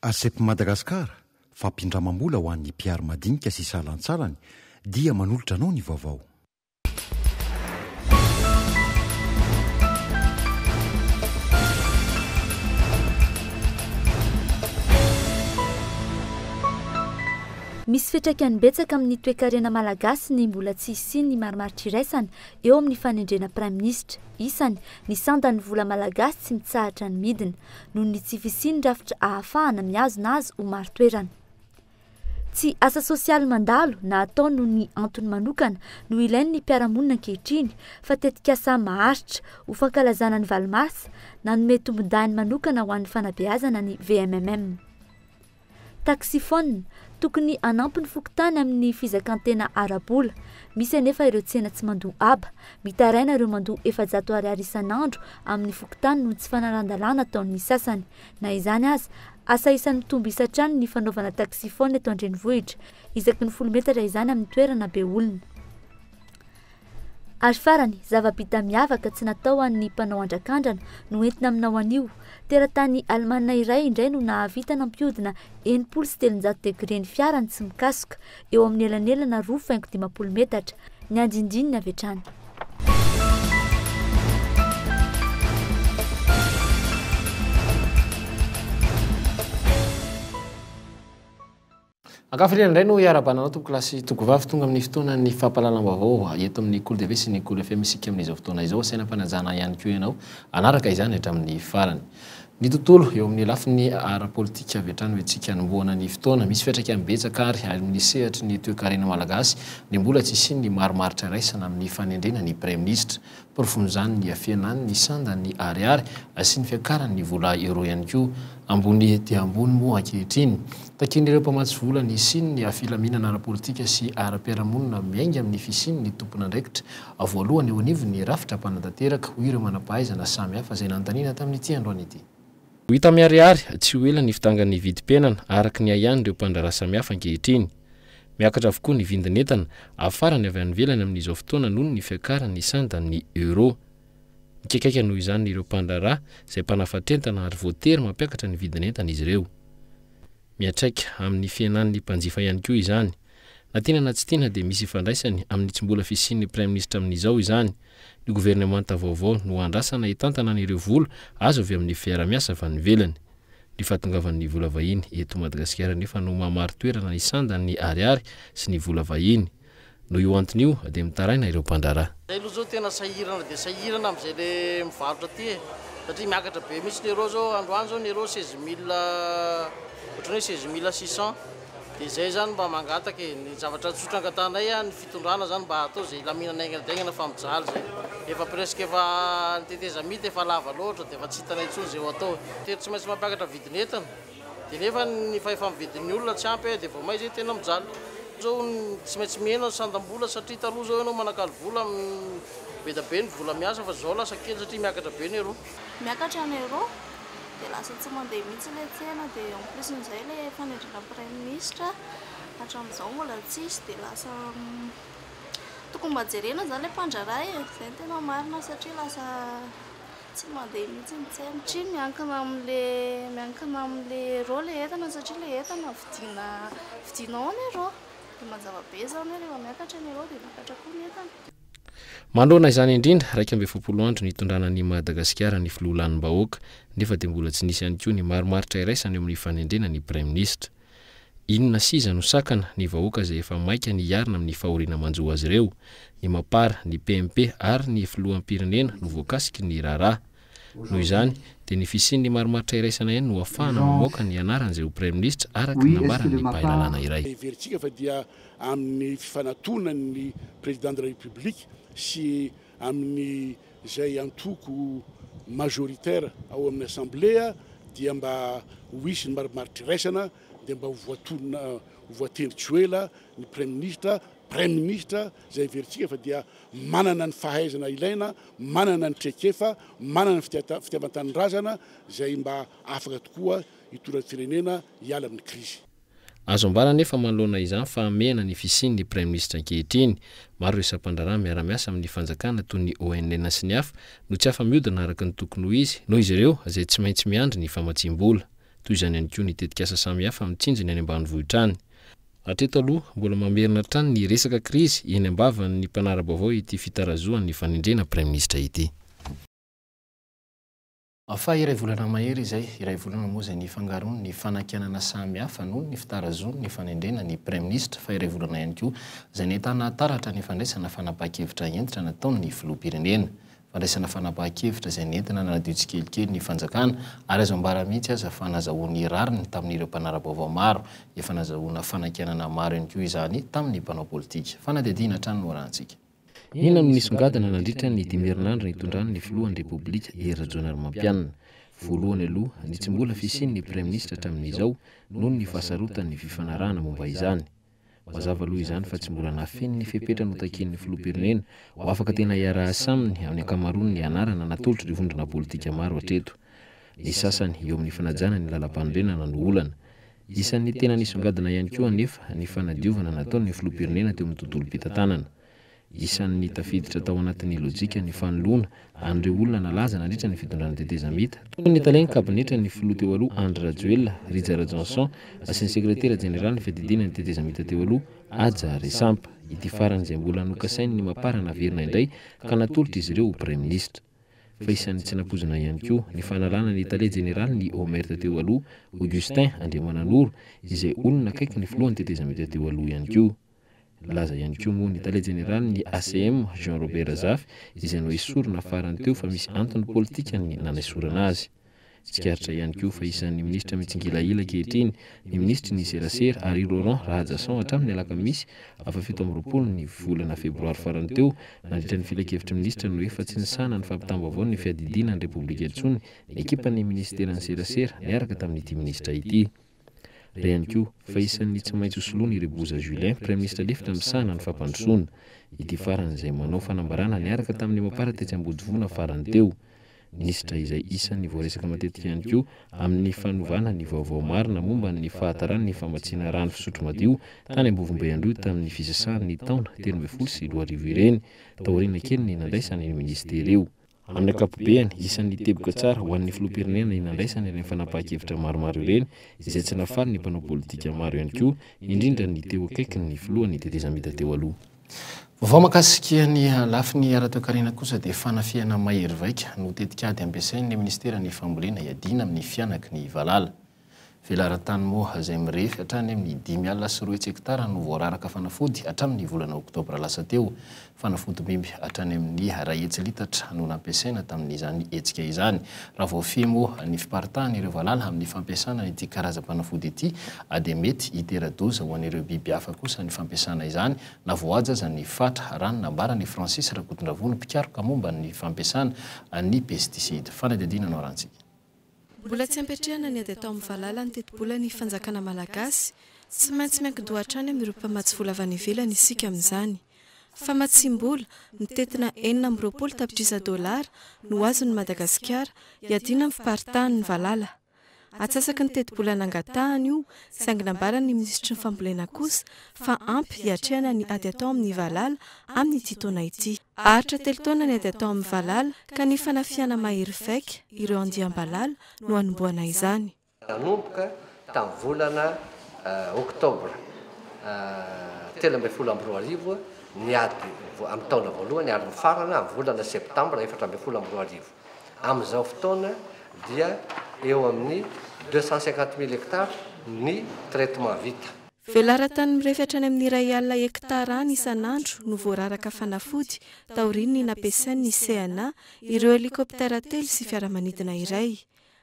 Asepy Madagasikara fampindramam-bola ho an'ny mpiary madinika sy salantsarany dia manolotra anao ny vaovao. Misy fitraikany betsaka amin'ny toe-karena malagasy ny mbola tsy isiany ny marimaritra iraisana eo amin'ny fanendrena praiminisitra. Isany ny sandan'ny vola malagasy tsy mitsahatra ny midina noho ny tsy fisiany rafitra ahafahana miazona azy ho maro toerana. Tsy asa sosialy mandalo na atao noho ny antony manokana no ilain'ny mpiaramonina ankehitriny fa tetika asa maharitra ho fankalazana ny valimasy na nome tombon-dainy manokana ho an'ny fanabeazana ny VMMM. Taxifone tokony anampy ny fokotany amin'ny fizakantena ara-bola. Misy anefa ireo tsena tsy mandoa aba, mitaraina ireo mandoa 700 ariary isan'andro amin'ny fokotany no tsy fanaran-dalàna ataon'ny sasany. Na izany aza, asa isan'ny mitombo isatrany ny fanaovana taxifone eto an-drenivohitra, isaky ny 10 metatra izany amin'ny toerana be olona. Ary farany, zava-bita miavaka tsy natao an'ny mpanao andrakandrana no entina aminao anio. Teratany Almanina iray indray no nahavita nampiodina 730 degreny fiarany tsy mikasoka eo amin'ny elanelana 2.50 metatra. Ny andindininy avy hatrany. Akafiriana indray no iarabananao tompokilasy tokovavy tonga amin'ny fotoana ny fampahalalam-baovao eto amin'ny Cool TV sy ny Cool FM isika amin'izao fotoana izao sainam-panajana ihany koa ianao anaraka izany hatramin'ny farany. Ny tontolo eo amin'ny lafiny ara-politika avy hatrany hoentsika hanomboana ny fotoana misy fiantraikany betsaka ary amin'ny sehatra ny toe-karena malagasy ny mbola tsy isiany ny marimaritra raisana amin'ny fanendrena ny praiminisitra porofomizany ny afianany ny sandan'ny ariary sy ny fiakaran'ny vola euro ihany koa ambony dia ambony moa ankehitriny. Takin'ireo mpamatsy vola ny isiany ny filaminana ara-politika sy ara-piaramonina miainga amin'ny fisiany ny tompon'andraikitra voalohany eo anivo ny rafitra mpanantanteraka ho ireo manampahaizana samihafa izay nanontaniana tamin'ity androany ity. Hita miariary tsy ho ela ny fitangan'ny vidim-piainana araky ny ahany ireo mpandrara samihafa ankehitriny. Miakatra avokoa ny vidin'entana afarany avy any ivelany amin'izao fotoana noho ny fiakaran'ny sandan'ny euro. Mikekaika noho izany ireo mpandrara izay mpanafatrentana ary voatery mampiakatra ny vidin'entana izy ireo. Miatraika amin'ny fiainan'ny mpanjifa ihany koa izany. Na tiana na tsy tiana dia misy ifandraisany amin'ny tsy mbola fisian'ny praiminisitra amin'izao izany. Ny governemanta vaovao no andrasana hitantana n'ireo vola azo avy amin'ny fiara-miasa avy any ivelany. Ny fahatongavan'ny vola vahiny eto Madagasikara nefa no mamaro toerana ny sandan'ny ariary sy ny vola vahiny. No io antony io dia mitaraina ireo mpandrara. Zay aloha zao tena sahirana dia sahirana amin'izay le mivarotra aty satria miakatra be mihitsy ny euro zao androany zao ny euro 16 000 ohatran'ny 16 600 dia zay zany mba mangataka ny zavatra tsotra angatanay ny fitondrana zany mba atao zay laminana aingana fa mijaly zay efa presque efa niteteza mity efa lava loatra dia efa tsy hitanay intsony zay ho atao tery tsy maintsy mampiakatra vidin'entana dia nefa ny fa mividin'ny olona tsy ampy dia vao may zay tena mijaly zao tsy maintsy mihena ny sandam-bola satria taloha zao ianao manakalo vola be da be ny vola miasa fa zao lasa kely satria miakatra be ny euro. Miakatra ny euro dia lasa tsy mandeha mihitsy ilay tsena dia en plus n'izay ilay fanendrena praiminisitra hatramin'izao mbola tsisy dia lasa tokony mba jerena zany ilay mpandrara izay tena marina satria lasa tsy mandeha mihitsy ny tsena satria miankina amin'ilay euro ilay entana satria ilay entana vidinao ny euro dia mazava be zany hoe rehefa miakatra ny euro dia miakatra koa ny entana. Mandroana izany indrindra 20 andro nitondranan'ny Madagasikara ny filohalan'ny-bahoaka nefa dia mbola tsy nisy ihany koa ny marimaritra iraisany eo amin'ny fanendrena ny praiminisitra. Inona siza no sakana ny vahoaka izay efa maika ny iarina amin'ny fahoriana manjoa azy ireo, ny mapara, ny PMP ary ny filoham-pirenena no voakasiky ny raharaha. Noho izany dia ny fisian'ny marimaritra iraisana ihany no ahafahana mamoaka ny anaran'izay ho praiminisitra araka ny nambaran'ny mpahalalana iray. Veritsika fa dia amin'ny fifanantonan'ny président de la République sy amin'ny izay antoko majoritaire ao amin'ny assemblée dia mba ho hisy ny marimaritra iraisana dia mba ho voatendritsy ho ela ny praiminisitra izay veritsika fa dia manana ny fahaizana ilaina, manana ny traikefa, manana ny fitiavan-tanindrazana izay mba afaka tokoa hitondra firenena hiala amin'ny krizy. Azo ambara nefa manoloana izany fa amena ny fisian'ny praiminisitra ankehitriny. Maro ireo mpandrara miara-miasa amin'ny fanjakana toy ny ONN sy ny hafa no tsy afa-miodina araka ny tokony ho izy noho izy ireo izay tsy maintsy miandry ny famatsiam-bola. toy izany ihany koa nitetika asa samihafa mitsinjiny any ambanivohitra any. Hatreto aloha mbola mamerina trany ny resaka krizy eny ambavany mpanara-baovao ity fitarazoan'ny fanendrena praiminisitra ity. Fa iray volana mahery izay, iray volana moa izay nifangaron ny fanakianana samihafa noho ny fitarazony ny fanendrena ny praiminisitra, fa iray volana ihany koa izay nentana taratra ny fandraisana fanapahan-kevitra entitra nataon'ny filoham-pirenena. Fandraisana fanapahan-kevitra izay nentina nanadio tsikelikely ny fanjakana ary azo ambara mihitsy aza fa nazahoany rariny tamin'ireo mpanara-baovao maro, efa nazahoana fanakianana maro ihany koa izany tamin'ny mpanao politika. Fanadihadiana hatrany no arahantsika. Inona no nisongadina nandritra ny 5 herinandro nitondrany ny filohan'ny Repoblika Hery Rajaonarimampianina. Voalohany aloha ny tsy mbola fisian'ny praiminisitra hatramin'izao noho ny fahasarotany fifanarahana momba izany. Mazava aloha izany fa tsy mbola nafeny ny fepetra notakin'ny filoham-pirenena ho afaka tena hiarahasa aminy amin'ny ankamaroany ny anarana natolotry ny vondrona politika maro hatreto. Ny sasany eo amin'ny fanajana ny lalam-panorenana no olana. Isan'ny tena nisongadina ihany koa anefa ny fanadiovana nataon'ny filoham-pirenena teo amin'ny tontolo mpitantanana. Isan'ny tafiditra tao anatin'ny lojika ny fanoloana an'ireo olona nalaza nandritra ny fitondrana tetezamita. Toy ny talainy kabinetra ny filoha teo aloha Andry Rajoelina, Rijara Johnson sy ny sekretera jenerali ny fiadidina ny tetezamita teo aloha Aja Resampa. Ity farany izay mbola nokasainy ny maparana verina indray ka natolotra izy ireo ho praiminisitra. Fa isan'ny tsy napozina ihany koa ny fanalana ny tale jenerali ny Omerta teo aloha Augustin Andriamananoro izay olona akaiky ny filohan'ny tetezamita teo aloha ihany koa. Laza ihany koa moa ny tale jenerali ny ACM Jean Robert Razafy izay no esorina farany teo fa misy antony politika ny nanaisorana azy. Tsikaritra ihany koa fa isan'ny ministra mitsingilaila kehitriny ny ministry ny serasera Henri Laurent Rahajasson hatramin'ny alakamisy afa 17 ny volana febroary farany teo nandritra ny filakevitry ministra no efa tsy nisana ny fampitam-baovao ny fiadidina ny Repoblika intsony ny ekipan'ny ministeran'ny serasera niaraka tamin'ity ministra ity. Ray ihany koa fa isan'ny tsy maintsy hosoloana i Reboza Julien, praiminisitra lefitra misahana ny fampandrosoana. Ity farany izay manao fanambarana niaraka tamin'ny mamparatetsy Ambodivoana farany teo. Ministra izay isan'ny voaresaka matetika ihany koa amin'ny fanovana ny vaovao marina momba ny fahatarany ny famatsiana rano fisotro madio tany Ambovim-Behandroa tamin'ny fisasahan'ny taona 13 sy 14 ireny, taoriana kely ny nandraisany ny ministera eo. Amin'ny ankapobeny isan'ny teboka tsara ho an'ny filoham-pirenena ny nandraisany ireny fanapahan-kevitra maromaro ireny izay tsy nafaly ny mpanao politika maro ihany koa, indrindra ny teo akaiky ny filohan'ny tetezamita teo aloha. Vaovao mahakasika ny lafiny ara-toekarena kosa dia fanafiana mahery vaika no tetikady ampiasain'ny ministera ny fambolena hiadina amin'ny fianaky ny Valala. Velaran-tany moa izay mirefy hatrany amin'ny 5.3 hektara no voararaka fanafody hatramin'ny volana oktobra lasa teo. Fanafody-bimby hatrany amin'ny 2 litatra no nampiasaina tamin'izany hetsika izany. Raha voafehy moa ny fiparitahan'ireo Valala amin'ny fampiasana ity karazam-panafody ity dia mety hitera-doza ho an'ireo biby hafa kosa ny fampiasana izany na voaja aza ny fatra rano nambarany Francis Rakotondravony mpikaroka momba ny fampiasana ny pesticide. Fanadihadiana no arantsika. Mbola tsy ampetrehana ny ady atao amin'ny Valala ny teti-bola ny fanjakana malagasy, tsy maintsy mianki-doha hatrany amin'ireo mpamatsy vola avy any ivelany isika amin'izany. Famatsim-bola mitetina 420 tapitrisa $, no azon'ny Madagasikara hiadina amin'ny fiparitahan'ny Valala. Atsasaky ny teti-bola nangatahany io, saingy nambarany ny minisitry ny fambolena kosa fa ampy hiatrehana ny ady atao amin'ny Valala amin'ity taona ity. Aritra 3 taona ny ady atao amin'ny Valala ka ny fanafiana mahery vaika ireo andiam-balala no anomboana izany. Nanomboka tamin'ny volana oktobra 13 ny ady amin'ny taona voalohany ary ny farana amin'ny volana septambra 14 amin'izao fotoana dia eo amin'ny 250,000 hectares ny traitement vita. Velaran-tany mirefy hatrany amin'ny 1 hektara any isan'andro no voararaka fanafody taoriany nampiasain'ny CNA ireo helikoptera telo sy fiaramanidina iray.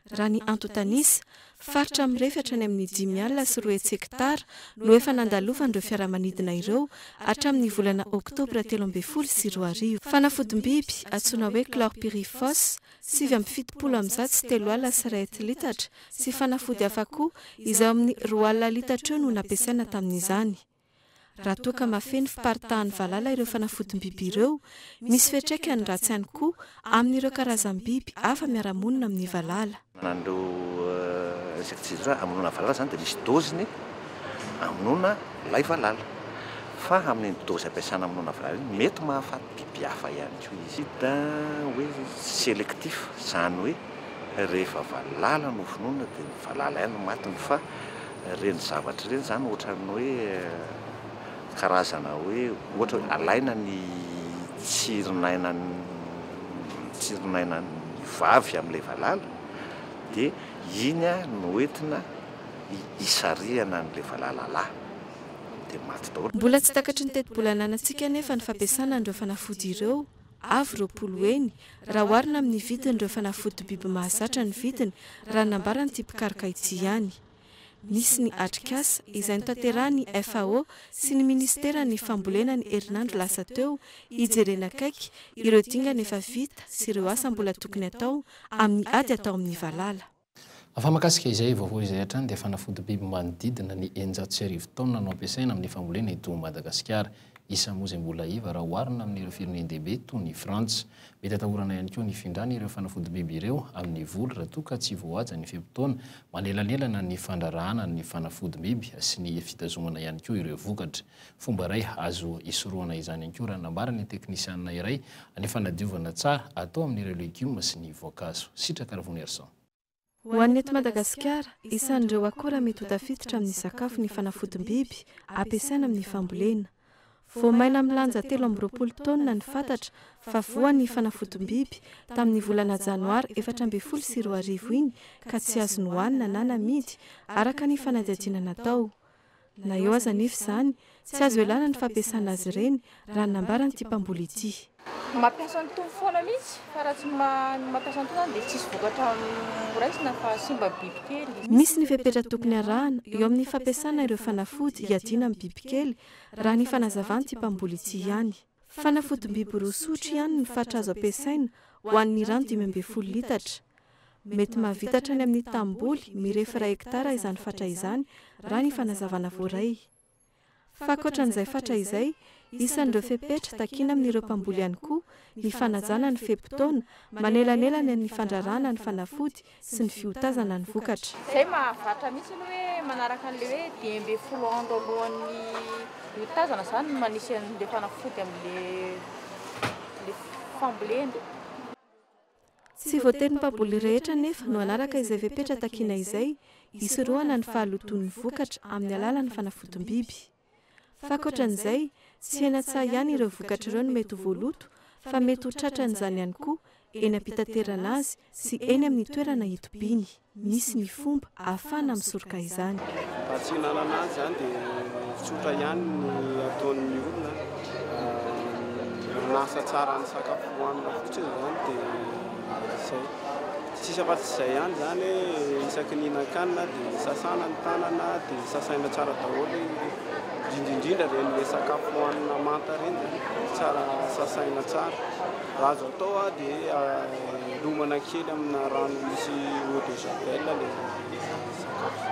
Raha ny antotanisa, faritra mirefy hatrany amin'ny 5.3 hektara no efa nandalovan'ireo fiaramanidina ireo hatramin'ny volana oktobra 13 sy 20. Fanafodimbiby antsoina hoe chlorpyrifos 7.73 litatra sy fanafody hafa koa izay amin'ny 2 litatra eo no nampiasaina tamin'izany. Raha toa ka mafeny fiparitahan'ny Valala ireo fanafodimbiby ireo, misy fiantraikany ratsy ihany koa amin'ireo karazam-biby hafa miara-monina amin'ny Valala. Nandreo insektisidra amonona Valala zany dia misy doziny amonona lay Valala. Fa amin'ny dozy ampiasana amonona Valala mety mahafaty biby hafa ihany koa izy. Da hoe sélectif, zany hoe rehefa valala no finoana dia valala ihany no matiny fa reny zavatra reny zany ohatrany hoe karazana hoe ohatra hoe alaina ny tsironainany vavy amin'ilay valala dia iny a no entina isariana n'ilay valala lahy dia maty daholo. Mbola tsy takatry ny teti-bolananantsika nefa ny fampiasana an'ireo fanafody ireo avy roapolo eny raha oharina amin'ny vidiny ireo fanafody biby mahazatra ny vidiny raha nambarany ty pikaroka ity ihany. Misy ny atrikasa izay notanterahany FAO sy ny ministera ny fambolena ny herinandro lasa teo hijerena akaiky ireo dingana efa vita sy ireo asa mbola tokony atao amin'ny ady atao amin'ny valala. Afamakasika izay vaovao izay hatrany dia fanafody biby manodidina ny 900 taona no ampiasaina amin'ny fambolena eto Madagasikara. Isa moa izay mbola iva raha oharina amin'ireo firenendehibe toy ny Frantsa. Mety atahorana ihany koa ny findrana ireo fanafody biby ireo amin'ny voly raha toa ka tsy voahaja ny fempotoana manelanelana ny fandrarahana ny fanafody biby sy ny fitazomana ihany koa ireo vokatra. Fomba iray azo isoroana izany ihany koa raha nambarany teknisianina iray ny fanadiovana tsara atao amin'ireo legioma sy ny voankazo. Sitraka Ravony Ersan. Ho an'ny eto Madagasikara, isan'ireo akora mety ho tafiditra amin'ny sakafo ny fanafody-biby ampiasaina amin'ny fambolena. Vao maina milanja 320 taona ny fantatra fa voan'ny fanafody-biby tamin'ny volana janoary 2024 iny ka tsy azo nohanina na namidy araka ny fanadihadiana natao. Na eo aza nefa izany, tsy azo elana ny fampiasana azy ireny raha nambarany ity mpamboly ity. Mampiasa ny tombo foana mihitsy fa raha tsy mampiasa ny tombo dia tsisy vokatra raisina fa simba bibikely. Misy ny fepetra tokony arahana eo amin'ny fampiasana ireo fanafody hiadiana amin'ny bibikely raha ny fanazavany ity mpamboly ity ihany. Fanafody-biby roa sotro ihany ny fatra azo ampiasaina ho an'ny rano 520 litatra. Mety mahavitatra ny amin'ny tamboly mirefy 1 hektara izany fatra izany raha ny fanazavana voaray. Fa ankoatran'izay fatra izay, isan'ireo fepetra takina amin'ireo mpamboly ihany koa ny fanajana ny fempotoana manelanelana ny fandrarana ny fanafody sy ny fiotazana ny vokatra. Izay mahavatra mihitsy ny hoe manaraka an'ilay hoe 10 andro alohan'ny fiotazana izany no manisy an'ilay fanafody amin'ilay fambolena. Tsy voatery ny mpamboly rehetra nefa no anaraka izay fepetra takina izay isorohana ny fahaloton'ny vokatra amin'ny alalan'ny fanafody-biby. Fa ankoatran'izay, tsy ena tsara ihany ireo vokatra ireo no mety ho voaloto, fa mety ho tratran'izany ihany koa eny ampitaterana azy sy eny amin'ny toerana hitobiny. Misy ny fomba ahafahana misoroka izany. Tsy hinanana azy izany dia tsotra ihany ny ataon'ny olona nasa tsara ny sakafo hohanina fotsiny izany dia izay. Tsisy afa-tsy izay ihany izany isaky nihinan-kanina dia sasana ny tanana dia sasaina tsara daholo indrindrindra ireny sakafo hohanina manta ireny tsara sasaina tsara. Raha azo atao dia lomana kely amina rano misy eau de javel ilay sakafo.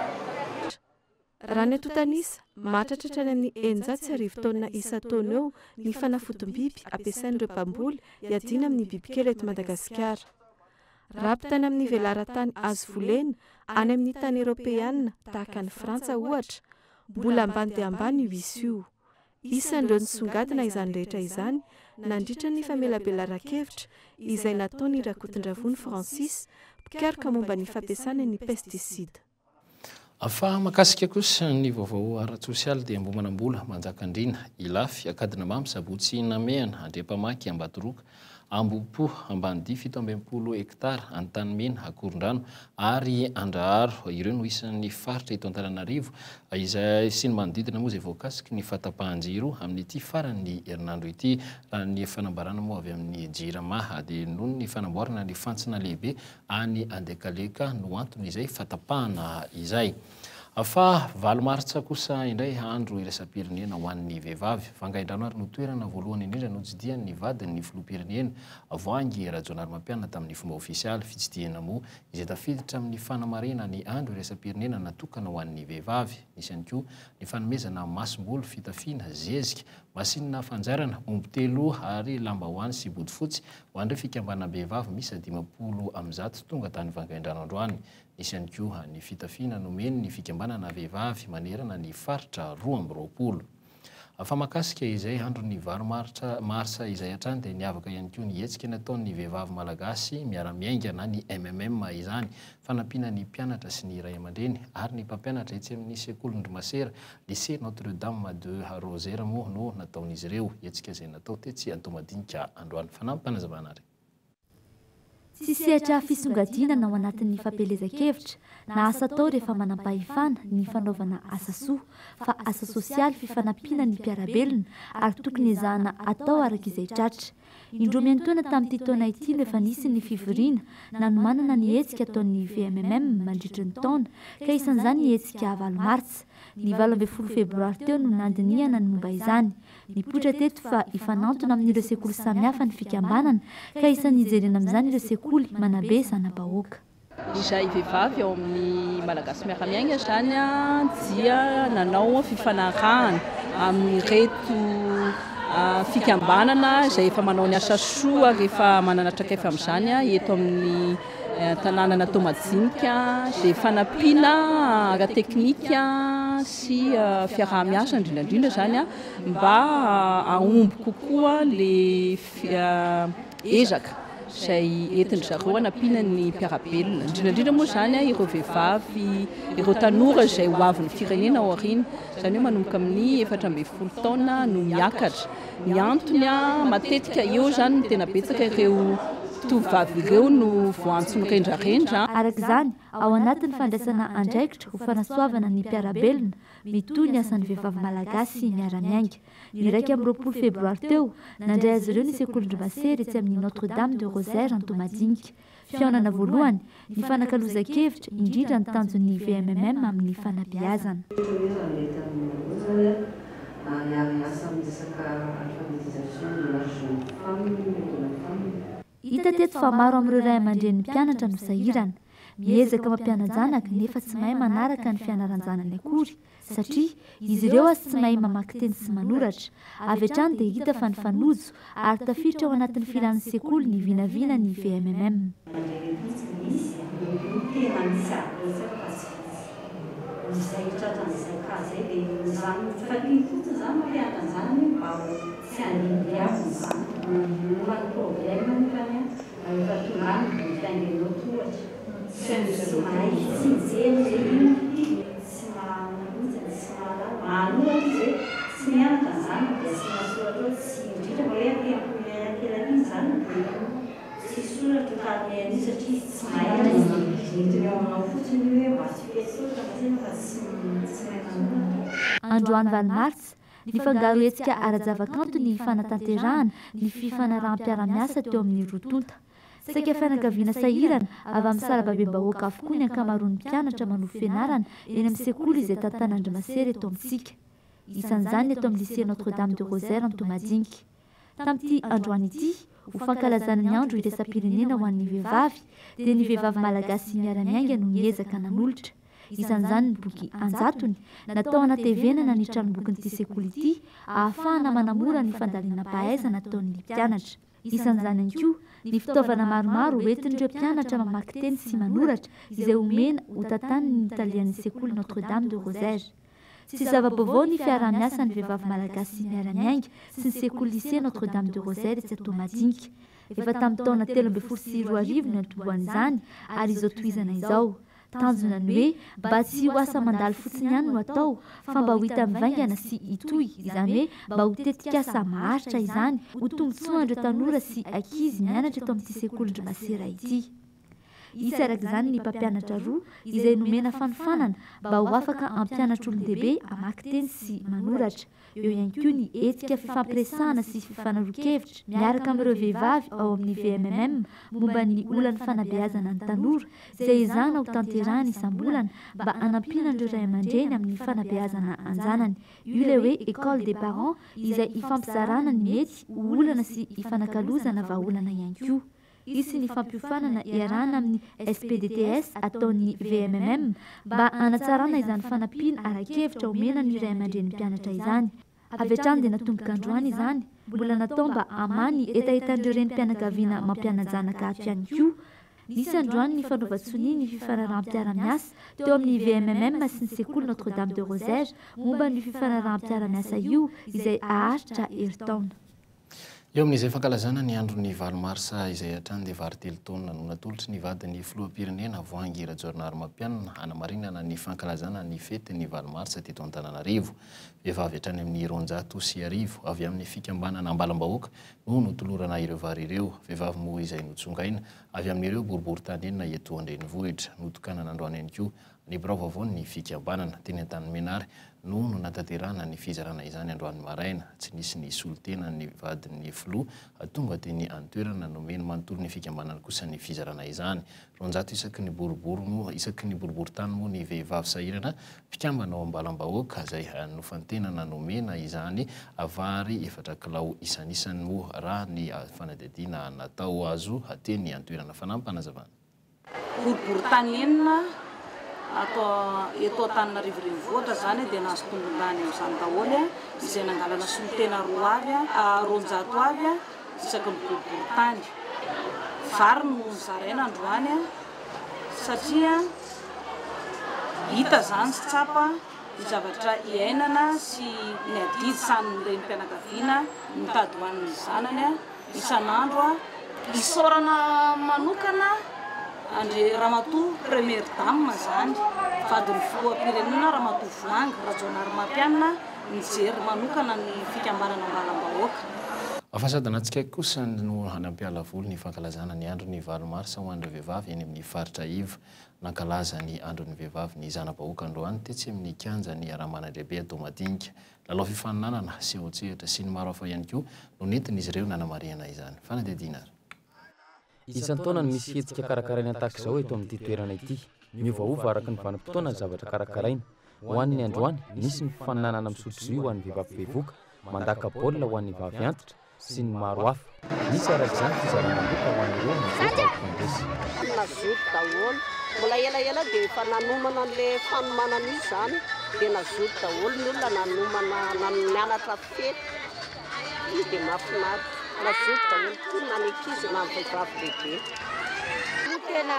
Raha ny eto-tanisa, mahatratratra any amin'ny 900 taona isa-taona eo ny fanafody-biby ampiasain'ireo mpamboly hiadiana amin'ny bibikely eto Madagasikara. Rapitany amin'ny velaran-tany azo volena any amin'ny tany Eoropeanina tahaka ny Frantsa ohatra, mbola ambany dia ambany io izy io. Isan'ireo nisongadina izany rehetra izany nandritra ny famelabelaran-kevitra izay nataony Rakotondravony Francis mpikaroka momba ny fampiasana ny pesticide. Afa makasika kosa ny vaovao ara-tsosialy dia Ambohimanambola Manjakandriana Ilafy Akadina Mamy Sabotsy Namehana Andriampamaky Ambatoroka Ambohipo Ambanidia 17 hektara Antanimena Akorondrano ary Andraharo. Ireo no isan'ny faritra eto Antananarivo izay sy ny manodidina moa izay voakasiky ny fahatapahan-jiro amin'ity farany herinandro ity. Raha ny fanambarana moa avy amin'ny JIRAMA dia noho ny fanamboarana ny fantsina lehibe any Andekaleka no antony izay fatapahana izay. Fa valomartsa kosa indray andro iraisam-pirenena ho an'ny vehivavy. Vangaindrano ary no toerana voalohany indrindra notsidian'ny vadiny filoham-pirenena Voangy Rajaonarimampianina tamin'ny fomba ofisialy fitsidiana moa izay tafiditra amin'ny fanamarena ny andro iraisam-pirenena natokana ho an'ny vehivavy. Nisy ihany koa ny fanomezana masom-bolo fitafiana zezika, masinina fanjairana, omby telo ary lambahoany sy bodofotsy ho an'ireo fikambana vehivavy misy 50 tonga tany Vangaindrano androany. Nisy ihany koa ny fitafiana nomeny ny fikambanana vehivavy manerana ny faritra 20. fa makasika izay andro ny varo marsa izay atrany dia niavaka ihany koa ny hetsika nataon'ny vehivavy malagasy miara-miaingana ny MMM izany fanampiana ny mpianatra sy ny ray aman-dreny ary ny mpampianatra etsy amin'ny sekoly-ndromasera lycée Notre Dame de Rosière moa no nataon'izy ireo hetsika izay natao tetsy Antomadinika androany fanampanazavana ary tsy sehatra fisongadinana ao anatin'ny fampelezan-kevitra na asa tao rehefa manampahefana ny fanaovana asa soa fa asa sosialy fifanampiana ny mpiarabelona ary tokony ezahana atao araka izay tratra indroa miantoana tamin'ity taona ity no efa nisy ny fivoriana nanomanana ny hetsika ataon'ny VMMM mandritry ny taona ka isan'izany ny hetsika 9 martsa ny 12 febroary teo no nandiniana ny momba izany nipoitra teto fa ifanantona amin'ireo sekoly samihafa ny fikambanana ka isan'ny ijerena amin'izany ireo sekoly manabe zana-bahoaka izay vehivavy ao amin'ny malagasy miara-miaina zany dia nanao fifanarahana amin'ny reto fikambanana izay efa manao ny asa soa rehefa mananatraka efa amin'izany eto amin'ny tanànana Tomadinika dia fanampiana ara-teknika sy fiaraha-miasa indrindrandrindra zany mba ahomby kokoa le ezaka izay entin-dry zareo hanampiana ny mpiarabelona indrindrandrindra moa zany ireo vehivavy ireo tanora izay ho avin'ny firenena ao aoriana izany hoe manomboka amin'ny 14 taona no miakatra ny antony matetika eo zany no tena betsaka ireo tovavy ireo no voantsony rendrarendra araka izany ao anatin'ny fandraisana andraikitra ho fanasoavana ny mpiarabelona mitoy ny asan'ny vehivavy malagasy miara-miainga ny 2 febroary teo nandray azy ireo ny sekoly-ndromasera etsy amin'ny Notre Dame de Rosière Antomadinika fiaonana voalohany ny fanakalozan-kevitra indrindra ny tanjon'ny VMMM amin'ny fanabeazana hita teto fa maro amin'ireo ray aman-dren'ny mpianatra no sahirana miezaka mampiana-janaka nefa tsy mahay manaraka ny fianaran-janany akory satria izy ireo azy tsy mahay mamaky teny sy manoratra avy hatrany dia hita fa ny fanojo ary tafiditra ao anatin'ny filan'ny sekoly ny vinavina ny VMMM androany 20 martsa ny fangaro hetsika ara-javakanto ny fanatanterahana ny fifanarahanm-piara-miasa teo amin'ny rotonta saika fianakaviana sahirana avy amin'ny sarababem-bahoaka avokoa ny ankamaroan'ny mpianatra manovo fianarana eny amin'ny sekoly izay tantanandromasera eto amintsika isan'izany eto amin'ny lycée Notre Dame de Rosière Antomadinika tamin'ity androany ity ho fankalazana ny andro iresa-pirenena ho an'ny vehivavy dia ny vehivavy malagasy miara-miainga no niezaka nanolotra isan'izany ny boky anjatony natao anatevenana ny tranombokin'ity sekoly ity ahafahana manamora ny fandaliana-pahaizana ataon'ny mpianatra isan'izany ihany koa ny fitaovana maromaro entin'ireo mpianatra mamaky teny sy manoratra izay omena ho tantaniny italian'ny sekoly Notre Dame de Rosière tsy zava-baovao ny fiaraha-miasa ny vehivavy malagasy miara-miainga sy ny sekoly lycée Notre Dame de Rosière tsy Antomadinika efa tamin'ny taona 2014 no antoboan'izany ary izao tohizana izao tanjona ny hoe mba tsy ho asa mandalo fotsiny ihany no atao fa mba ho hita mivaingana sy hitohy izany hoe mba ho tetikasa maharitra izany ho tombotsoandreo tanora sy ankizy mianatra eto amin'ity sekoly-ndromasera ity isy araka izany ny mpampianatra roa izay nomena fanofanana mba ho afaka ampianatra olon-dehibe amaky teny sy manoratra eo ihany koa ny etika fifampiresahana sy fifanaroan-kevitra miaraka amin'ireo vehivavy ao amin'ny VMMM momba ny olan'ny fanabeazana ny tanora izay ezahana ho tanterahana isam-bolana mba hanampiana an'ireo ray aman-dreny amin'ny fanabeazana anjanany io ilay hoe école des parents izay hifampizarana ny mety ho olana sy hifanakalozana vahaolana ihany koa isy ny fampiofanana iarahana amin'ny SPDTS ataon'ny VMMM mba hanatsarana izany fanampiana ara-kevitra omena ny ray aman-dren'ny mpianatra izany avy hatrany dia natomboka androany izany mbola natao mba hamany etaetan'ireo reny mpianakaviana mampiana-janaka hafa ihany koa nisy androany ny fanaovatsony ny fifanarahanm-piara-miasa teo amin'ny VMMM sy ny sekoly Notre-Dame de Rosaire momba ny fifanarahanm-piara-miasa io izay aharitra herintaona. Eo amin'izay fankalazana ny andro ny valo marsa izay hatrany dia vary telo taona no natolotry ny vadiny filoham-pirenena Voangy Rajaonary Mapianina hanamarinana ny fankalazana ny fety ny valo marsa teto Antananarivo. Vehivavy hatrany amin'ny 210 avy amin'ny fikambanana ambalam-bahoaka no notolorana ireo vary ireo. Vehivavy moa izay notsongaina avy amin'ireo boribory tany enina eto an-drenivohitra notokana n'androany ihany koa ny birao vavony ny fikambanana teny an-tany Menary no nataterana ny fizarana izany androany maraina. Tsy nisy ny solotena ny vadiny filoha tonga teny antoerana nomeny manontolo ny fikambanana kosa ny fizarana izany. 200 isaky ny boribory tany moa ny vehivavy sahirana mpikambana ao ambalam-bahoaka izay nofantenana nomena izany vary 4 kilao isan'isany moa raha ny fanadihadiana natao azo hateny antoerana fanampanahavana. Boribory tany enina atao eto Antananarivo renivohitra zany dia nahazo tombondany amin'izany daholo izay nangalana solotena 200 avy isaky ny boribory tany. Vary no zaraina androany satria hita zany sy tsapa ny zavatra iainana sy ny adidy sany renim-pianakaviana mitady ho an'ny zanany isan'andro isaorana manokana Andre Ramatoa Première Dame zany vadiny filoham-pirenena Ramatoa Voangy Rajaonary Mapianina nijery manokana ny fikambanana ambalam-bahoaka. Afasady anatsika kosa no hanampiala voly ny fankalazana ny andro ny valo marsa ho an'ireo vehivavy eny amin'ny faritra Iva. Nankalaza ny andro ny vehivavy ny zana-bahoaka androany tetsy amin'ny kianja ny Ramanalehibe atao madinika. Lalao fifaninanana sy otsehatra sy ny maro hafa ihany koa no nentin'izy ireo nanamariana izany. Fanadihadiana. Isan-taona ny misy hetsika karakaraina tahaka izao eto amin'ity toerana ity. Miovaova araka ny vanim-potoana ny zavatra karakaraina. Ho an'ny androany nisy ny fifaninanana misotro jus ho an'ny vehivavy bevoka, mandaka baolina ho an'ny vavy antitra sy ny maro hafa. Nisy arak'izany fizarana loka ho an'ireo mivoaka mpandresy. Nazoto daholo, mbola elaela dia efa nanomana an'ilay fanomanana izy zany dia nazoto daholo ny olona nanomana mianatra fety. Izy dia mahafinaritra. Nazoto daholo toy na ny ankizy na ny vehivavy lehibe. Tena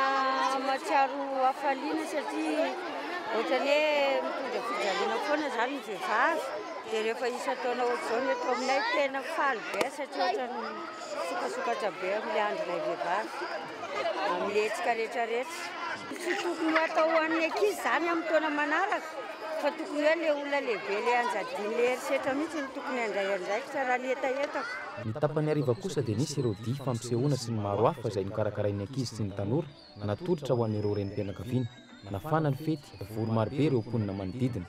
matsiaro hafaliana satria ohatrany hoe mitondra fijaliana foana zany ny vehivavy dia rehefa isan-taona ohatr'izao ny eto aminay tena faly be satria ohatrany sokasokatra be amin'ilay andronay vehivavy amin'ilay hetsika rehetrarehetra. Tsy tokony atao ho an'ny ankizy zany amin'ny taona manaraka fa tokony hoe ilay olona lehibe ilay anjadiany ilay herisetra mihitsy no tokony andraiandraikitra raha ny etaetako. Ny tapany hariva kosa dia nisy ireo dihy fampisehoana sy ny maro hafa izay nokarakarain'ny ankizy sy ny tanora natolotra ho an'ireo renim-pianakaviana. Nafana ny fety, vory marobe ireo mponina manodidina.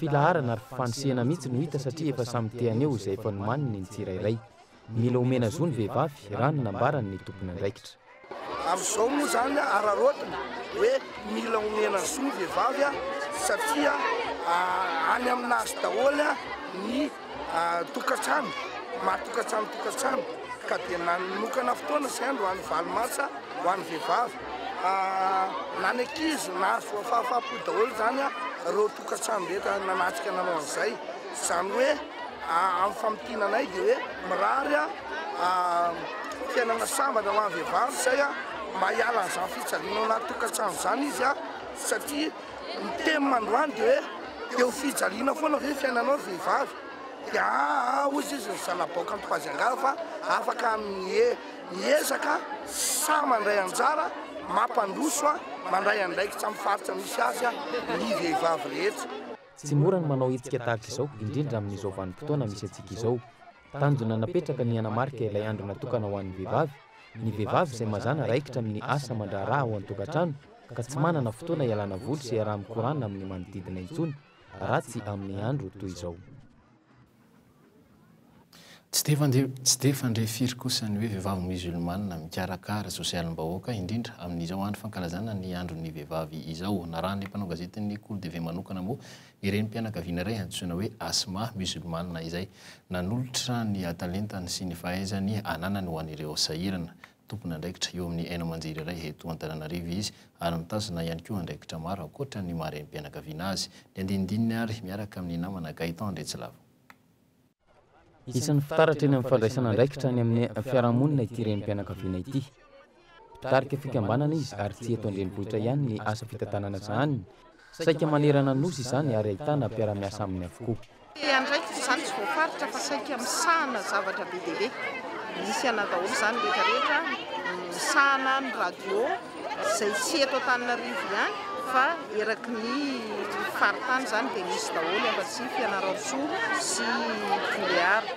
Filaharana ary fifanisihana mihitsy no hita satria efa samy teany eo izay efa nomaniny ny tsirairay. Mila omena zo ny vehivavy raha ny nambarany ny tompony andraikitra. Amin'izao moa zany ararotana hoe mila omena zo ny vehivavy satria any aminazy daholo ny tokantrano, tokantrano ka dia nanokana fotoana izay andro ho an'ny valo marsa ho an'ny vehivavy. Na ny ankizy nahazo afahafapo daholo zany ireo tokantrano rehetra nanatrika nanao an'izay. Izany hoe amin'ny famotinanay dia hoe mirary fiainana sambatra ho an'ny vehivavy izay mba hiala an'izany fijaliana ao anaty tokantrano izany izy satria ny teny mandroany dia hoe eo fijaliana foana hoe fiainanao ny vehivavy. Dia ozy izy ny zanabaoka ny toaziangara fa afaka miezaka sa mandray anjara mampandroso mandray andraikitra amin'ny faritra misy azy ny vehivavy rehetra. Tsy mora ny manao hetsika tahaka izao indrindra amin'izao vanim-potoana misy antsika izao. Tanjona napetraka ny anamarika ilay andro natokana ho an'ny vehivavy. Ny vehivavy izay mazana raikitra amin'ny asa mandraharaha ho an-tokantrano ka tsy manana fotoana ialana voly sy iaraha mikorana amin'ny manodidina intsony ratsy amin'ny andro toy izao. Tsy dia fandrefiry kosa ny hoe vehivavy musulmane mikarakara sosialim-bahoaka indrindra amin'izao andro fankalazana ny andron'ny vehivavy izao. Na raha ny mpanao gazetiny Cool TV manokana moa ireny mpianakaviana iray antsoina hoe Asma musulmane izay nanolotra ny talentany sy ny fahaizany ananany ho an'ireo sahirana. Tompony andraikitra eo amin'ny aina aman-jery iray eto Antananarivo izy ary mitazona ihany koa andraikitra maro ankoatra ny maharen'ny mpianakaviana azy. Ny andinidininy ary miaraka amin'ny namana Gaëtan Ndretsilava. Isan'ny fitaratra eny amin'ny fandraisana andraikitra ny amin'ny fiarahamonina ity renim-pianakaviana ity. Tarika fikambanana izy ary tsy eto andrenivohitra ihany ny asa fitantanana zany saika manerana nosy izany ary ahitana mpiara-miasa aminy avokoa. Andraikitra izany tsy voafaritra fa saika misahana zavatra be dia be. Misy ana daholo izany rehetrarehetra misahana ny radio izay tsy eto Antananarivo ihany fa eraky ny faritany izany dia misy daholo afa-tsy Fianarantsoa sy Toliara.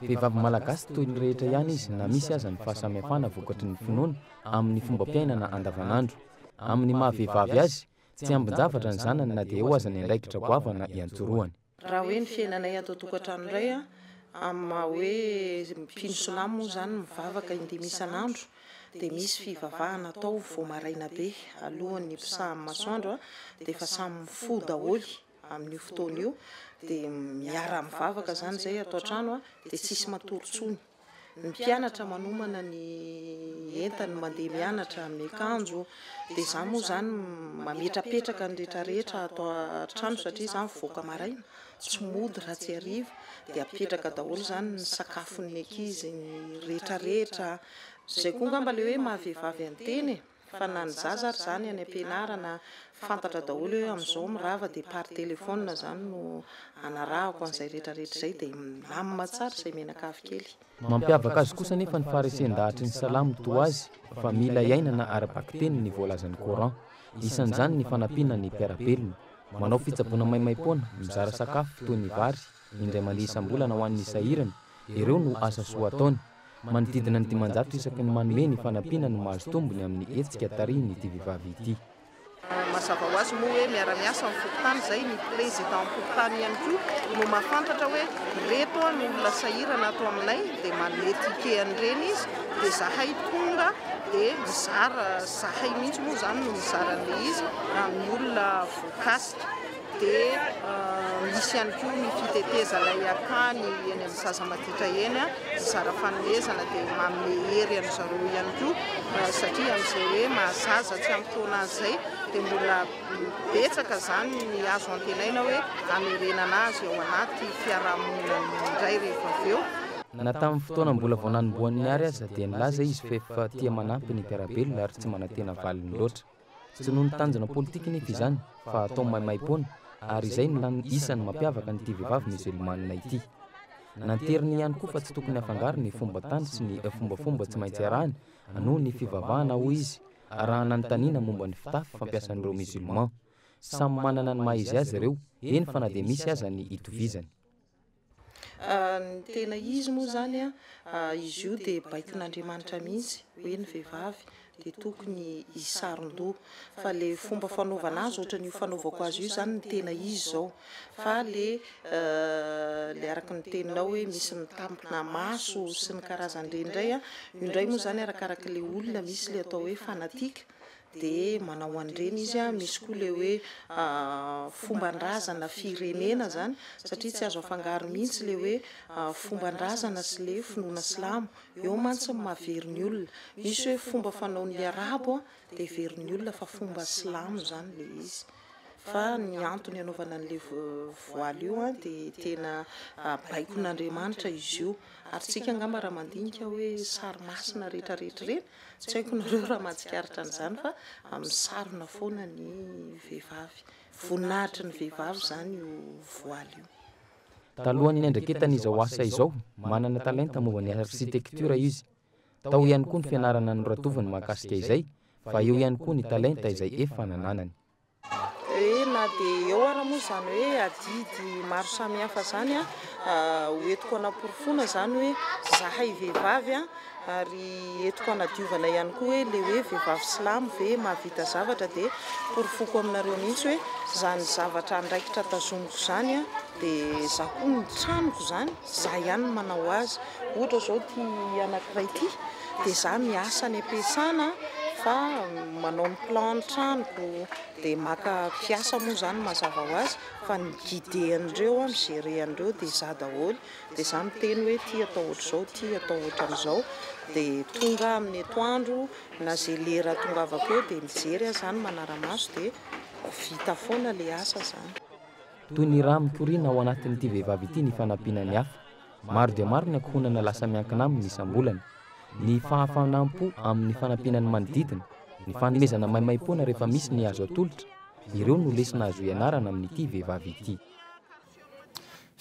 Vehivavy malagasy toy ny rehetra ihany izy na misy aza ny fahasamihafana vokatry ny finoana amin'ny fomba mpiainana andavanandro. Amin'ny mahavehivavy azy tsy ambin-javatra ny zanany na dia eo aza ny andraikitra goavana iantsoroany. Raha hoe ny fiainanay ato an-tokantrano indray amin'ny hoe mpino silamo moa izany mivavaka indimy isan'andro dia misy fivavahana atao vao maraina be alohan'ny mpisahan'ny masoandro dia efa samy mifoha daholo amin'io fotoana io dia miara mivavaka izany izay ato an-trano dia tsisy matoritsony. Ny mpianatra manomana ny entany mandeha mianatra miakanjo dia izany moa izany mametrapetraka ny rehetrarehetra ato an-trano satria izany mivoaka maraina tsy mody raha tsy hariva dia apetraka daholo izany ny sakafon'ny ankizy ny rehetrarehetra izay koa ngamba ilay hoe mahavehivavy an-teny fa na ny zaza ary izany any am-pianarana fantatra daholo hoe amin'izao mirava dia par telefona izany no anarahako an'izay rehetrarehetra izay dia milamina tsara izay menakavy kely. Mampiavaka azy kosa nefa ny faharesen-dahatry ny salamo toa azy fa mila iainana ara-bakiteny ny voalazan'ny Coran. Isan'izany ny fanampiana ny mpiarabelona. Manao fitsaboana maimaimpona mizara sakafo toy ny vary indray mandeha isam-bolana ho an'ny sahirana ireo no asa soa ataony. Manodidina ny 500 isaky ny manome ny fanampiana no mahazo tombony amin'ny hetsika tariny ity vehivavy ity. Mazava ho azy moa hoe miara-miasa amin'ny fokontany izay ny président fokontany ihany koa no mahafantatra hoe reto ny olona sahirana ato aminay dia manome tikehan'ireny izy dia zahay tonga dia mizara zahay mihitsy moa izany no mizaran'ilay izy amin'ny olona voakasika dia misy ihany koa ny fitetezanay akany eny amin'ny zaza maditra eny zara fanomezana dia manome hery an'izareo ihany koa satria amin'izay hoe mahazaza tsy amin'ny taona an'izay dia mbola betsaka izany ny azo antenaina hoe hamerenana azy ao anaty fiarahamonina indray rehefa avy eo. Na tamin'ny fotoana mbola vao nanomboan'ny ary aza dia nilaza izy fa efa tia manampy ny mpiarabelona ary tsy manantena valiny loatra. Tsy noho ny tanjona politika nefa izany fa atao maimaimpona ary izay no lany isan'ny mampiavaka nyity vehivavy musulmana ity. Nanteriny ihany koa fa tsy tokony afangaro ny fomba tany sy ny fombafomba tsy maintsy arahany noho ny fivavahana ho izy arahana ny tanina momba ny fitafy fampiasan'ireo musulman. Samy manana ny maha izy azy ireo, eny fa na dia misy aza ny itovizany. Ny tena izy moa izany izy io dia baikon'Andriamanitra mihitsy hoe ny vehivavy dia tokony hisaron-doha fa le fomba fanaovana azy ohatra ny fanaovako azy io izany ny tena izy izao fa le araka ny teninao hoe misy mitampina maso sy ny karazan'ireny indray io indray moa izany arakaraka le olona misy le atao hoe fanatika dia manao an'ireny izy misy koa le hoe fomban-drazana firenena izany satria tsy azo afangaro mihitsy le hoe fomban-drazana sy le finoana silamo eo mantsy mahaverin'ny olona. Misy hoe fomba fanaon'ny arabo dia heverin'ny olona fa fomba silamo izany le izy. Fa ny antony anaovana an'ilay voaly io dia tena baikon'Andriamanitra izy io ary tsika angamba raha mandinika hoe sary masina rehetrarehetra ireny tsy haiko nareo raha mahatsikaritra an'izany fa misarona foana ny vehivavy voninahitry ny vehivavy izany io voaly io. Talohan'ny andraketany izao asa izao manana talenta momba ny arsitektura izy. Tao ihany koa ny fianarana noratovany mahakasika izay fa eo ihany koa ny talenta izay efa nananany. Na dia eo ara moa izany hoe adidy maro samihafa izany hoentiko anam-porofona izany hoe zahay vehivavy ary entiko anadiovana ihany koa hoe le hoe vehivavy silamo ve mahavita zavatra dia porofoko aminareo mihitsy hoe izany zavatra andraikitra tazomiko izany dia za koa ny tranoko izany za ihany no manao azy. Ohatra izao ty anankiray ity dia za miasa ny ampiasana fa manao ny plan ny tranoko dia maka mpiasa moa izany mazava ho azy fa ny guidean'ireo migerean'ireo dia za daholo dia za miteny hoe ty atao ohatr'izao ty atao ohatran'izao dia tonga amin'ny atoandro na zay lera tongavako eo dia mijery aho izany manara-maso dia vita foana le asa izany. Toy ny raha mikoriana ao anatin'ity vehivavy ity ny fanampiana ny hafa. Maro dia maro ny ankohonana lasa miankina aminy isam-bolana. ny fahafanampo amin'ny fanampinany manodidina ny fanomezana maimaim-poana rehefa misy ny azo atolotra ireo no lesina azo ianarana amin'ity vehivavy ity.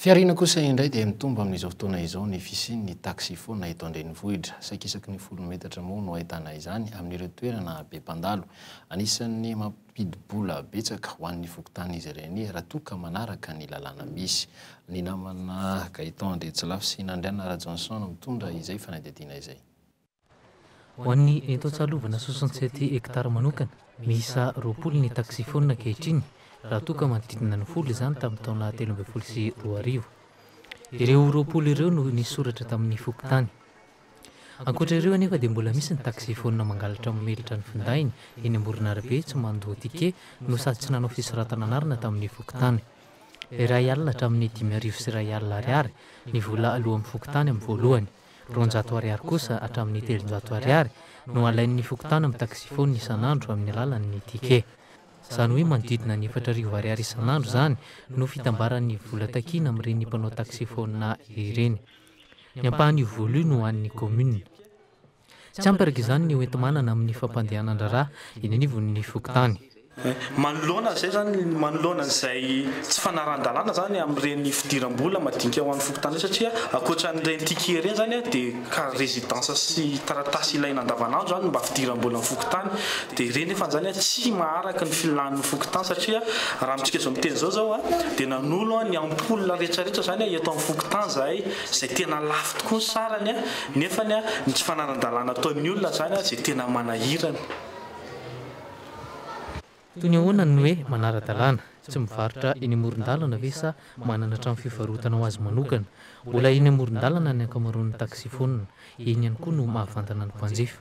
Fiarina kosa indray dia mitombo amin'izao fotoana izao ny fisian'ny taxifona eto an-drenivohitra. Sakisaky ny 10 metatra moa no ahitana izany amin'ireo toerana be mpandalo. Anisan'ny mampidibola betsaka ho an'ny fokotany izy ireny raha toa ka manaraka ny lalàna misy. Ny namana Gaëtan Ndretsilafy sy Nandriana Rajohnson mitondra izay fanadihadiana izay. Ho an'ny eto Tsalovana 67 hektara manokana, miisa 20 ny taxifona ankehitriny. Raha toa ka manodidina ny 10 izany tamin'ny taona 2014. Ireo 20 ireo no nisoratra tamin'ny fokotany. Ankoatra ireo anefa dia mbola misy ny taxifona mangalatra mamelatra ny findainy eny amoron'arabe tsy mandoa tike no sady tsy nanao fisoratana anarana tamin'ny fokotany. Iray alina hatramin'ny 5,000 sy iray alina ariary ny vola alohan'ny fokotany amin'ny voalohany. 200 ariary kosa hatramin'ny 300 ariary no alain'ny fokotany amin'ny taxifona isan'andro amin'ny alalan'ny tike. Izany hoe manodidina ny 4,000 ariary isan'andro zany no fitambaran'ny vola takina amin'ireny mpanao taxifona ireny. Ny ampahan'io vola io no an'ny commune. Tsy ampiraka izany ny hoentomanana amin'ny fampandehanan-draharaha eny anivon'ny fokotany. Manoloana zay zany manoloana izay tsy fanaran-dalàna zany amin'ireny fidiram-bola madinika ho an'ny fokotany satria ankoatran'ireny tike ireny zany dia ka résidence sy taratasy ilaina andavanandro zany mba fidiram-bola amin'ny fokotany dia ireny efa zany tsy maharaka ny filan'ny fokotany satria raha amintsika zao miteny zao dia nanolo ny ampola rehetrarehetra zany eto amin'ny fokotany zay tena lafo tokoa ny sarany nefa ny tsy fanaran-dalàna ataon'ny olona zany zay tena manahirana. Toy ny ahoana ny hoe manara-dalàna, tsy mivarotra eny amoron-dalana ve sa manana trano fivarotana ho azy manokana. Mbola eny amoron-dalana ny ankamaroan'ny taxifona, eny ihany koa no mahavantana ny mpanjifa.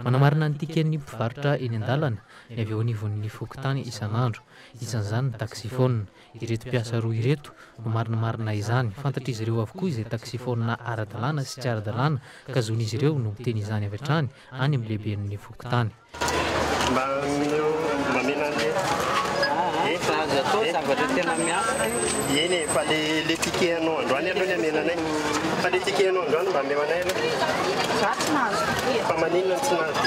Manamarina ny tiken'ny mpivarotra eny an-dalana ny avy eo anivon'ny fokotany isan'andro. Isan'izany ny taxifona. Ireto mpiasa roa ireto no marinamarina izany. Fantatra izy ireo avokoa izay taxifona ara-dalàna sy tsy ara-dalàna ka zon'izy ireo no miteny izany avy hatrany any amin'ny lehiben'ny fokotany. Eny fa le ticket anao androany aloha ny amenanay fa le ticket anao androany mba ameanay aloha tsy nahazo fa maninona tsy nahazo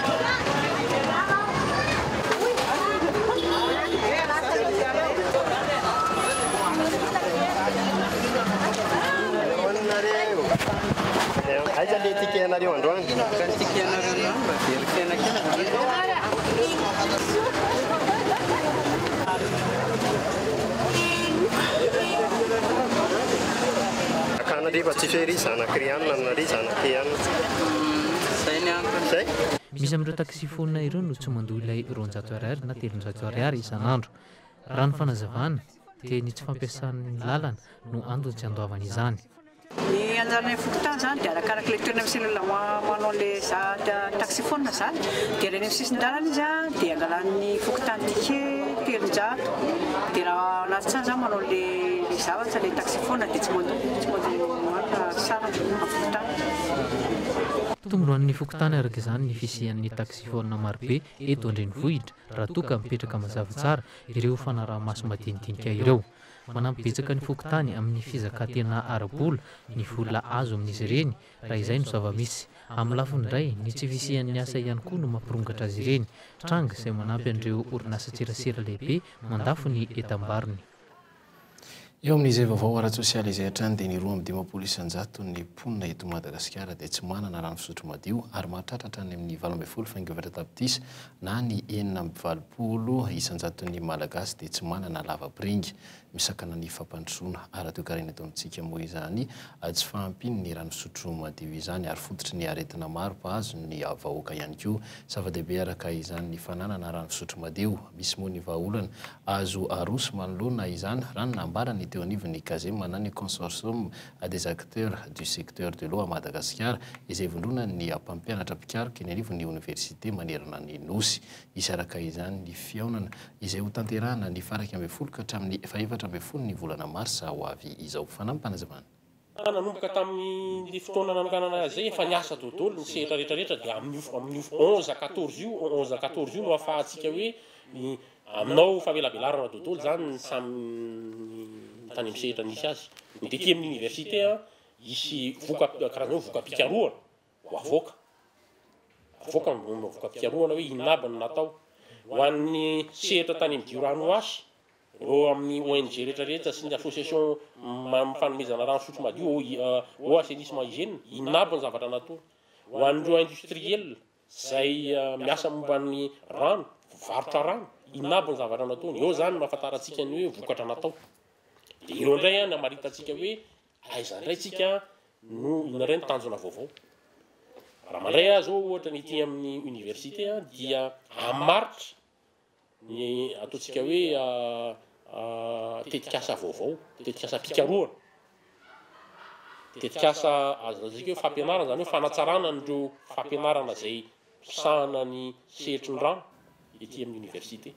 aiza le ticket anareo androany ticket anareo androany mba verifena rehefa tsy fery zanakrianina nare zanakrianina zay ny antony zay. Misy amin'ireo taxifona ireo no tsy mandoa ilay 200 ariary na 300 ariary isan'andro. Raha ny fanazavana dia ny tsy fampiasan'ny lalana no antony tsy andoavana izany. Ny anjaran'ny fokotany zany dia arakaraka ilay toerana misy olona manao ilay taxifona zany dia reny amin'ny sisin-dalana izy dia angalan'ny fokotany tike 300 dia raha lavitsany zany manao ilay zavatra ilay taxifona dia tsy mandoa sara fokotany. Tombonoan'ny fokotany araka izany ny fisian'ny taxifona marobe eto an-drenivohitra raha toa ka mipetraka mazava tsara ireo fanaraha-maso madinidinika ireo. Manampy betsaka ny fokotany amin'ny fizakantena ara-bola ny vola azo amin'izy ireny raha izay no zava-misy. Amin'ny lafiny indray ny tsy fisian'ny asa ihany koa no mampirongatra azy ireny. Tranga izay manampy an'ireo orinasa serasera lehibe mandafo ny etam-barony. Eo amin'izay vaovao ara-tsosialy izay hatrany dia ny 2,7 ny mponina eto Madagasikara dia tsy manana rano fisotro madio ary mahatratra ny amin'ny 12 faingovatra tapitrisa na ny 9,20 isan-jaton'ny malagasy dia tsy manana lava-piringa misakana ny fampandrosoana ara-toekarena eto amintsika moa izany tsy fahampiny ny rano fisotro madio izany ary fototry ny aretina maro pahazo ny vahoaka ihany koa. Zava-dehibe araka izany ny fananana rano fisotro madio misy moa ny vahaolana azo arosy manoloana izany rano nambarany teo anivon'ny Kazem manana consortium des acteurs du secteur de l'eau à Madagascar izay vondrona ny mpampianatra mpikaroka eny anivon'ny université manerana ny nosy. Isy araka izany ny fiaonana izay ho tanterahana ny faraky amby folo ka hatramin'ny 14 ny volana marsa ho avy izao. Fanampanazavana nanomboka tamin'ny fotoana nanokanana zay efa niasa tontolo ny sehatra rehetrarehetra dia amin'ny 11-14 io no ahafahantsika hoe aminao favelabelarana tontolo zany samy tany misehatra nisy azy. Ny deke amin'ny université isy karazana voka-pikaroana ho avoaka voaka fiaroana hoe inabany natao ho an'ny sehatra tany amin'ny diorano asy ro amin'ny ONG rehetrarehetra sy ny association mifanomezana rano sotro madio au assainissement hygiène inabany zavatra natao ho an'ireo industriel zay miasa momban'ny rano varotra rano inabany zavatra nataony eo zany mahafantaratsika ny hoe vokatra natao dia eo indray a namaritatsika hoe aiza indray tsika no inaray ny tanjona vaovao raha mandray a zao ohatra ny ity amin'ny université a dia amaritra ny ataontsika hoe tetikasa vaovao tetikasa pikaroana tetikasa azazika hoe fampianarana zany hoe fanatsarana n'ireo fampianarana zay sahana ny sehetry ny rano ety amin'ny université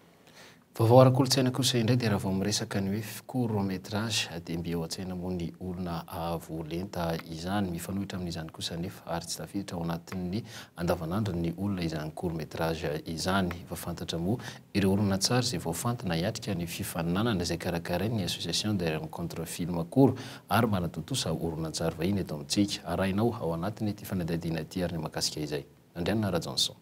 vaovao ara-kolotsaina kosa indray dia raha vao miresaka ny hoe court métrage dia mbe eo an-tsaina moa ny olona avolenta izany mifanohitra amin'izany kosa nefa ary tsy tafiditra ao anatin'ny andavanandro ny olona izany court métrage izany efa fantatra moa ireo olona tsara izay voafantina hiatrika ny fifaninanana izay karakarainy association de rencontre film court ary manatontosa olona tsara vahiny eto amintsika arahinao ao anatiny ity fanadadiana ity ary ny makasika izay andrianina Rajanson.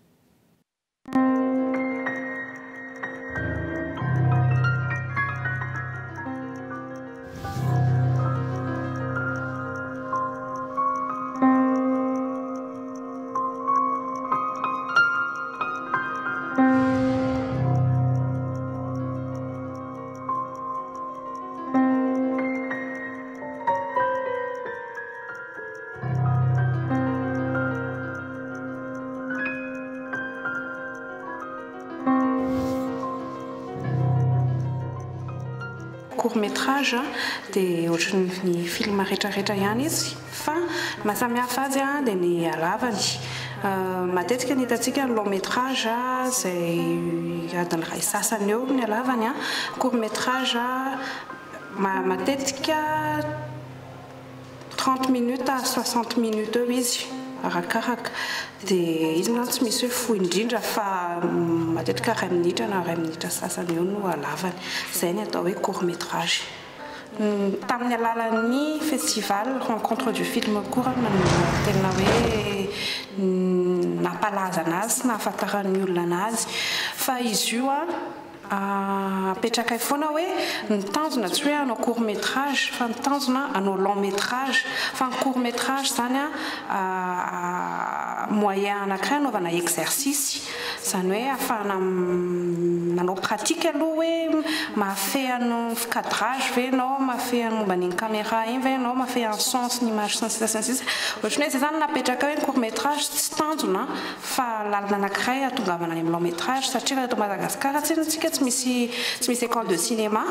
Court-métrage dia ohatran'ny film rehetrarehetra ihany izy fa mahasamihafa azy dia ny halavany matetika ny hitantsika ny long métrage izay adiny iray sasany eo ny halavany court-métrage matetika 30 minutes à 60 minutes eo izy arakaraka dia izy na tsy misy hoe fohy indrindra fa matetika ray minitra na ray minitra sasany eo no halavany izay ny atao hoe court métrage tamin'ny alalan'ny festival rencontre du film court no tena hoe nampalaza anazy sy nahafantaran'ny olona anazy fa izy io apetraka foana hoe ny tanjona tsy hoe anao court métrage fa ny tanjona anao long métrage fa ny court métrage zany moyen anankiray anaovana exercice zany hoe ahafahana manao pratique aloha hoe mahafehy anao cadrage ve anao mahafehy anomba ny caméra iny ve anao mahafehy en sens ny image sy ny sisa ohatrany hoe zay zany napetraka hoe court métrage tsy tanjona fa lalina anankiray atongavana ny long métrage satria raha eto Madagasikara tsika tsy misy école de cinéma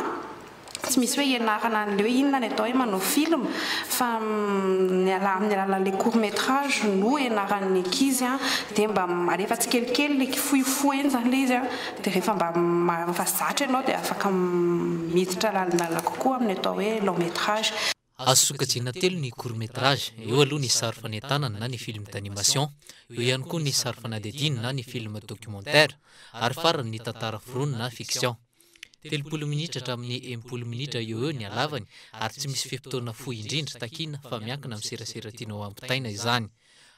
tsy misy hoe ianarana an'le hoe inona ny atao hoe manao film fa amin'ny alalan'le court métrage no ianaran'ny ankizy dia mba rehefa tsy kelikely le fohifohy eny zany le izy dia rehefa mba zatra ianao dia afaka miditra lalinala kokoa amin'ny atao hoe long métrage. Azo sokajiana telo ny court métrage eo aloha ny sary fanentanana na ny film d'animation eo ihany koa ny sary fanadihadiana na ny film documentaire ary farany ny tantara foronina na fiction 30 minitra hatramin'ny 80 minitra eo ny halavany ary tsy misy fifotoana fohy indrindra takina fa miankina amin'ny serasera tianao ampitaina izany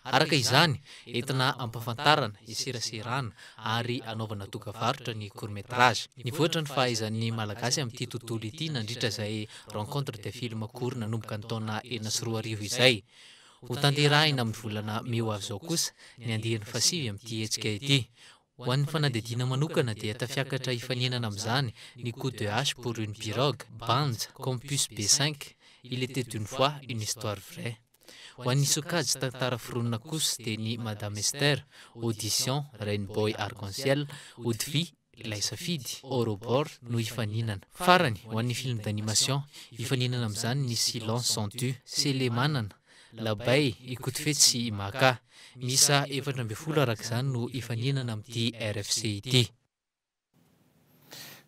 araka izany entina ampafantarana iseraserana ary anaovana dokavarotra ny court métrage nivoatra ny fahaizan'ny malagasy amin'ity tontolo ity nandritra izay rencontre de film court nanomboka ny taona 2014 izay ho tanterahina amin'ny volana May ho avy zao kosa ny andihan'ny fasivy amin'ity hetsika ity ho an'ny fanadihadiana manokana dia tafiakatra hifaninana amin'izany ny coup de hache pour une pirogue Banja Campus B5 il était une fois une histoire vraie ho an'ny sokajy tantara foronina kosa dia ny Madame Esther audition Rainbow Arc-en-Ciel Haute-Vie ilay safidy Aurobord no hifaninana farany ho an'ny film d'animation hifaninana amin'izany ny Silence sans tu Selemanana Labay Écoute Fety sy Maka misa 14 araka izany no hifaninana amin'ity RFC ity.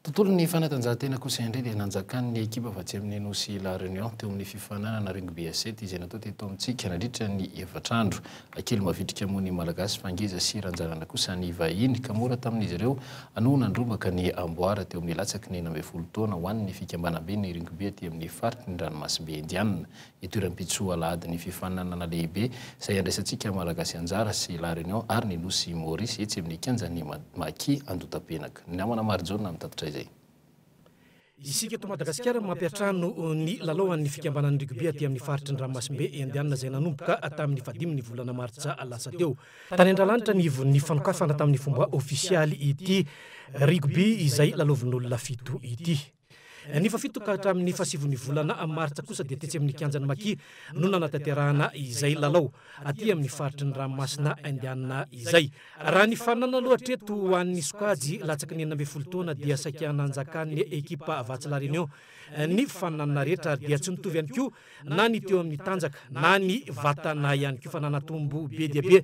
tontolo ny fanatanjahantena kosa indray dia nanjakany ny ekipa fa tsy amin'ny nosy la réunion teo amin'ny fifananana rugby A7 izay natao teto amintsika nandritra ny efatrandro akely mavitrika moa ny malagasy fangeza sy ranjanana kosa ny vahiny ka mora tamin'izy ireo ano nandrobaka ny amboara teo amin'ny latsaky ny 12 taona ho an'ny fikambanam-be ny rugby aty amin'ny faritry ny ranomasimbe indianina itoeram-pitsoa alahady ny fifananana lehibe izay andraisantsika malagasy anjara sy la réunion ary ny nosy Maurice etsy amin'ny kianjan'ny maki andotapenaka ny namana Marjona mitatotra izay isika to Madagasikara mampiatrano ny lalaoan'ny fikambanan'ny rugby aty amin'ny faritry ny ranomasimbe indianina izay nanomboka tamin'ny 15 volana martsa lasa teo tany Andralanitra ny fanokafana tamin'ny fomba ofisialy ity rugby izay lalaovin'olona fito ity ny fafito ka hatramin'ny fasivon'ny volana martsa kosa dia tetsy amin'ny kianjany maki no nanatanterahana izay lalao aty amin'ny faritry ny ranomasina indianina izay raha ny fanana loatra eto ho an'ny sokajy latsaky ny 12 taona dia saika nanjakan'ny ekipa avatsy la réunion ny fananana rehetra dia tsy mitovy ihany koa na ny teo amin'ny tanjaka na ny vatana ihany koa fa nanatombo be dia be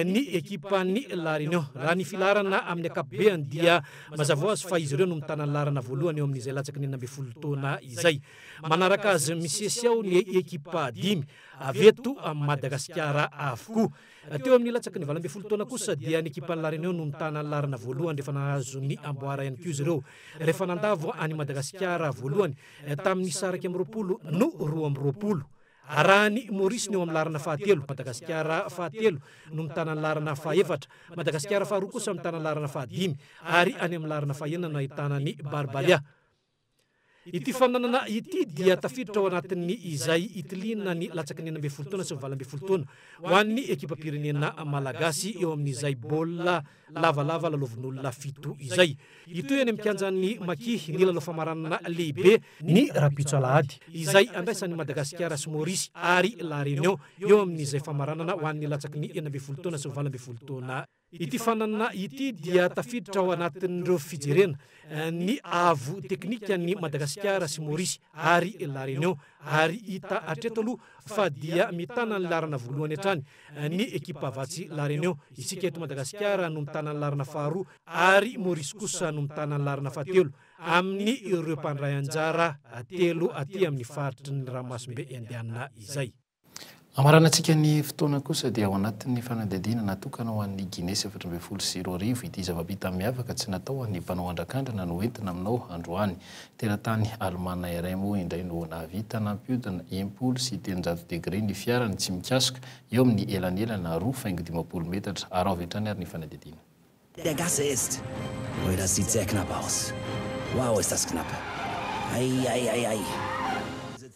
ny ekipan'ny la réunion raha ny filarana amin'ny akapobeany dia mazava azy fa izy ireo no mitana ny larana voalohany eo amin'izay latsaky ny 12 taona izay manaraka azy misesiao ny ekipa 5 aveto Madagasikara avokoa teo amin'ny latsaky ny 12 taona kosa dia ny ekipan'ny la réunion no mitana ny larana voalohany rehefa nahazo ny amboara ihany koa izy ireo rehefa nandavo any Madagasikara voalohany tamin'ny saraky amin'ny 20 no 20 raha ny Maurice ny eo amin'ny larana fahatelo Madagasikara fahatelo no mitana ny larana fahaefatra Madagasikara faharoa kosa mitana ny larana fahadimy ary any amin'ny larana fahaenina no ahitana ny Barbaria ity fananana ity dia tafiditra ao anatin'ny izay itilina ny latsaky ny 12 taona sy 12 taona ho an'ny ekipa pirenena malagasy eo amin'izay baolina lavalava lalaovin'olona fito izay ito eny amikianjan'ny maki ny lalao famaranana lehibe ny rapitso alahady izay andraisan'ny Madagasikara sy Maurice ary la réunion eo amin'izay famaranana ho an'ny latsaky ny 12 taona sy 12 taona ity fananana ity dia tafiditra ao anatin'ireo fijerena ny avo teknika ny Madagasikara sy Maurice ary la réunion ary hita hatreto aloha fa dia mitana ny larana voalohany hatrany ny ekipa avatsy la réunion isika eto Madagasikara no mitana ny larana faharoa ary Maurice kosa no mitana ny larana fahatelo amin'ny ireo mpandray anjara telo aty amin'ny faritry ny ranomasimbe indianina izay amaranantsika ny fotoana kosa dia ao anatin'ny fanadihadiana natokana ho an'ny Guinée 17 sy 20 ity zava-bita miavaka tsy natao an'ny mpanao andrakandrana no entina aminao androany teratany Alemana iray moa indray no nahavita nampiodina 1 sy 300 degré ny fiarany tsy mikasika eo amin'ny elanelana 2,5 metatra ary avetrany ary ny fanadihadiana. Der Gasse ist. Oh, das sieht sehr knapp aus. Wow, ist das knapp. Ai.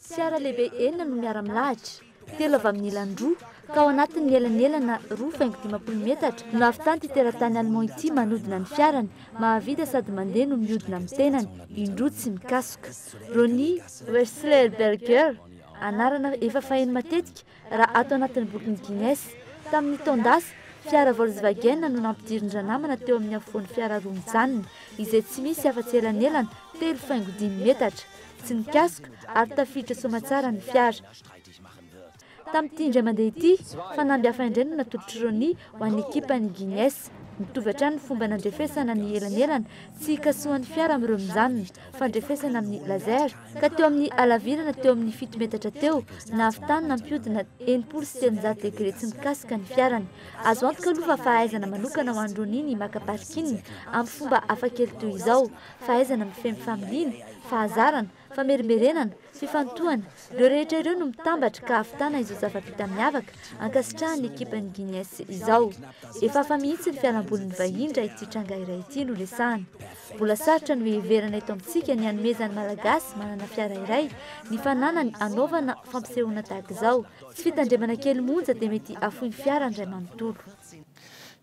Fiara lehibe enina no miara-milahatra telo avy amin'ny ilandroa ka ao anatin'ny elanelana 2,5 metatra no avytany ty teratany Allemand ity manodina ny fiarany mahavita sady mandeha no miodina amin'ny tenany indroa tsy mikasoka. Ronnie Weisselberger anarana efa fahiny matetika raha ato anatin'ny bokiny Guinness tamin'ny taondasa fiara Volkswagen no nampidirin-dranamana teo amin'ny afovoan'ny fiara roa mijanona izay tsy misy afa-tsy elanelana 3,5 metatra tsy mikasoka ary tafiditra somatsara ny fiara. Tamin'ity indray mandeha ity fanamby hafa indray no natolotry Ronnie ho an'ny ekipany Guinness mitovy hatrany ny fomba nandrefesana ny elanelana tsy ikasohan'ny fiara amin'ireo mijanona fandrefesana amin'ny laser ka teo amin'ny alavirana teo amin'ny 7 metatra teo na avytany nampiodina 1 sy 300 degré tsy mikasika ny fiarany. Azo antoka aloha fa fahaizana manokana ho an'ny Ronnie ny maka parking amin'ny fomba hafakely toy izao fahaizana mifemy familiana fahazarana famerimerenana fifantohana ireo rehetra ireo no mitambatra ka ahavitana izao zava-bita miavaka ankasitrahan'ny ekipan'ny Guinness izao. Efa afa mihitsy ny fialambolin'ny vahiny raha ity tranga iray ity no resahana. Mbola sarotra no heverana eto amintsika ny hanomezan'ny malagasy manana fiara iray ny fananany anaovana fampisehoana tahaka izao. Tsy fitandremana kely monja dia mety afohy ny fiara indray manontolo.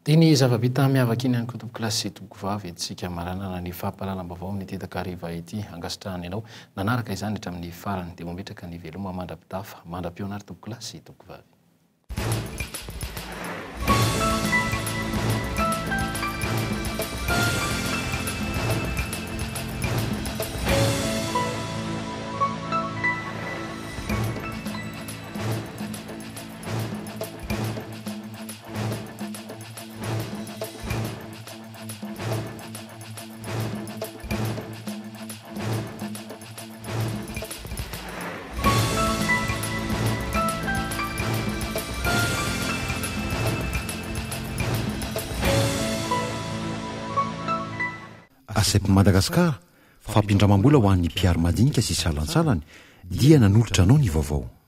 Dia ny zava-bita miavaka iny ihany koa tompoko lasy sy tompoko vavy entsika maranana ny fampahalalam-baovao amin'ny tetakariva ity angasitrahana ianao nanaraka izany hatramin'ny farany dia mametraka ny veloma mandra-pitafa mandra-peo ary tompoko lasy sy tompoko vavy. asep madagasikara fampindramam-bola ho an'ny mpiary madinika sy salansalany dia nanolotra anao ny vaovao.